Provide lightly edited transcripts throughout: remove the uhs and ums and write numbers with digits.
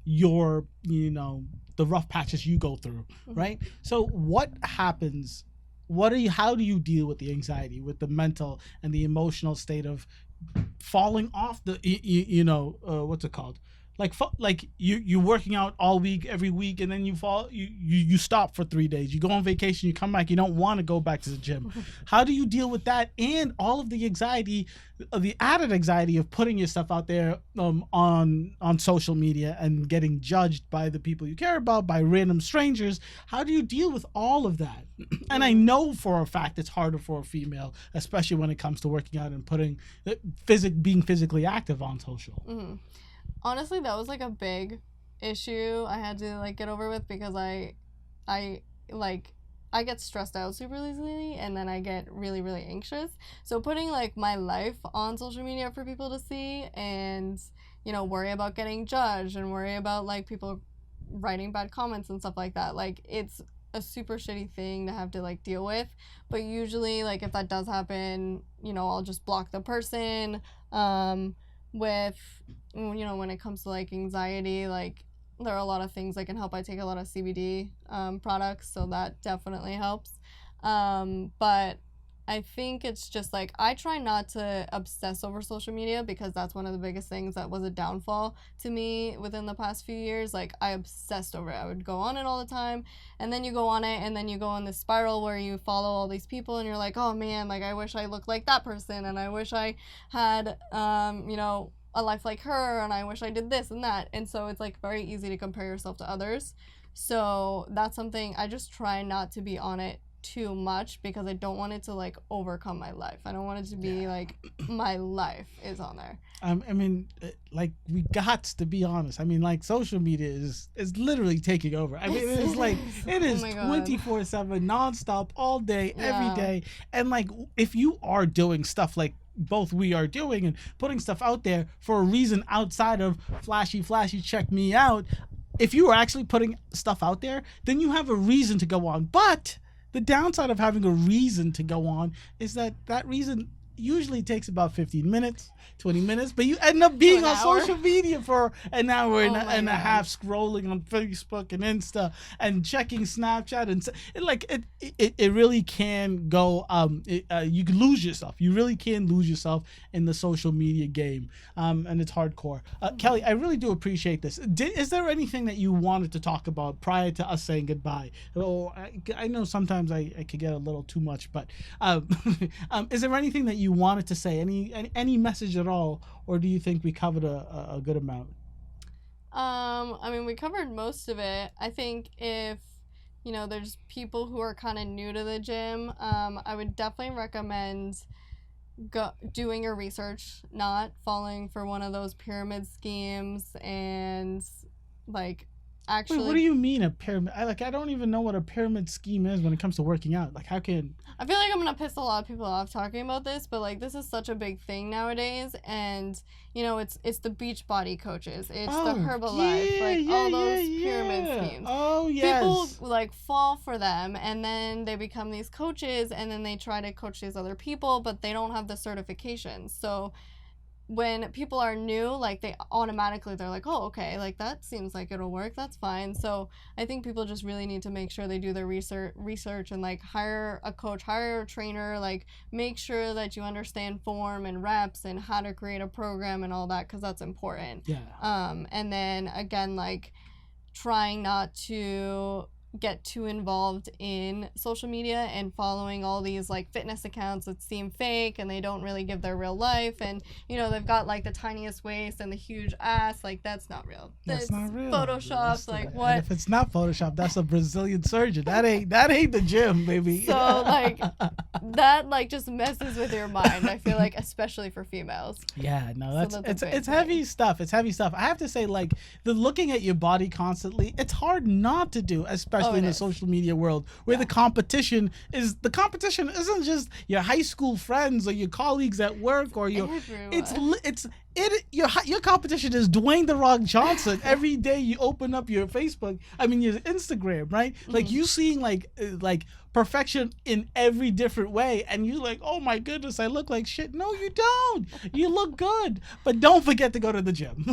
your, the rough patches you go through, right? So what happens? How do you deal with the anxiety, with the mental and the emotional state of falling off the, what's it called? Like you're working out all week, every week, and then you fall, you stop for 3 days. You go on vacation, you come back, you don't want to go back to the gym. How do you deal with that and all of the anxiety, the added anxiety of putting your stuff out there on social media and getting judged by the people you care about, by random strangers? How do you deal with all of that? And I know for a fact it's harder for a female, especially when it comes to working out and being physically active on social. Honestly, that was like a big issue I had to like get over with, because I get stressed out super easily, and then I get really, really anxious. So putting like my life on social media for people to see, and worry about getting judged, and worry about like people writing bad comments and stuff like that, like it's a super shitty thing to have to like deal with. But usually, like, if that does happen, I'll just block the person. With when it comes to like anxiety, like there are a lot of things that can help. I take a lot of CBD products, so that definitely helps. But I think it's just like, I try not to obsess over social media, because that's one of the biggest things that was a downfall to me within the past few years. Like, I obsessed over it. I would go on it all the time, and then you go on it, and then you go on this spiral where you follow all these people, and you're like, oh man, like I wish I looked like that person, and I wish I had a life like her, and I wish I did this and that. And so it's like very easy to compare yourself to others. So that's something I just try not to be on it too much, because I don't want it to like overcome my life. I don't want it to be like my life is on there. I mean, like, we got to be honest. I mean, like, social media is literally taking over. I mean, it's like, it is 24/7, nonstop, all day, every day. And like, if you are doing stuff like both we are doing and putting stuff out there for a reason outside of flashy, check me out, if you are actually putting stuff out there, then you have a reason to go on. But the downside of having a reason to go on is that reason usually takes about 15 minutes, 20 minutes, but you end up being on social media for an hour and a half, scrolling on Facebook and Insta and checking Snapchat, and it really can go, you can lose yourself. You really can lose yourself in the social media game, and it's hardcore. Kelly, I really do appreciate this. Is there anything that you wanted to talk about prior to us saying goodbye? Oh, I know sometimes I could get a little too much, but is there anything that you wanted to say, any message at all, or do you think we covered a good amount? I mean, we covered most of it. I think if there's people who are kind of new to the gym, I would definitely recommend doing your research, not falling for one of those pyramid schemes, and like, actually. Wait, what do you mean a pyramid? I don't even know what a pyramid scheme is when it comes to working out. Like, how can... I feel like I'm gonna piss a lot of people off talking about this, but like, this is such a big thing nowadays, and it's the beach body coaches, it's the Herbalife, all those pyramid schemes. Oh yes. People like fall for them, and then they become these coaches, and then they try to coach these other people, but they don't have the certifications. So when people are new, like, they're like, oh, okay, like, that seems like it'll work, that's fine. So I think people just really need to make sure they do their research and like hire a coach, hire a trainer, like, make sure that you understand form and reps and how to create a program and all that, because that's important. And then again, like, trying not to get too involved in social media and following all these like fitness accounts that seem fake, and they don't really give their real life, and they've got like the tiniest waist and the huge ass. Like, that's not real. That's not real. Photoshopped. Like, what? And if it's not Photoshop, that's a Brazilian surgeon. That ain't the gym, baby. So like, that like just messes with your mind, I feel like, especially for females. Yeah, no, it's heavy stuff. It's heavy stuff. I have to say, like, the looking at your body constantly, it's hard not to do, especially in the social media world, where the competition isn't just your high school friends or your colleagues at work or your your competition is Dwayne The Rock Johnson. Every day you open up your Facebook, your Instagram, right? Mm-hmm. Like, you seeing like perfection in every different way, and you like, oh my goodness, I look like shit. No, you don't. You look good, but don't forget to go to the gym.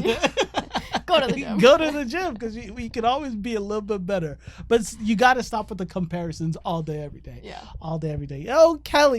Go to the gym. Go to the gym because we can always be a little bit better. But you got to stop with the comparisons all day, every day. Yeah. All day, every day. Oh, Kelli.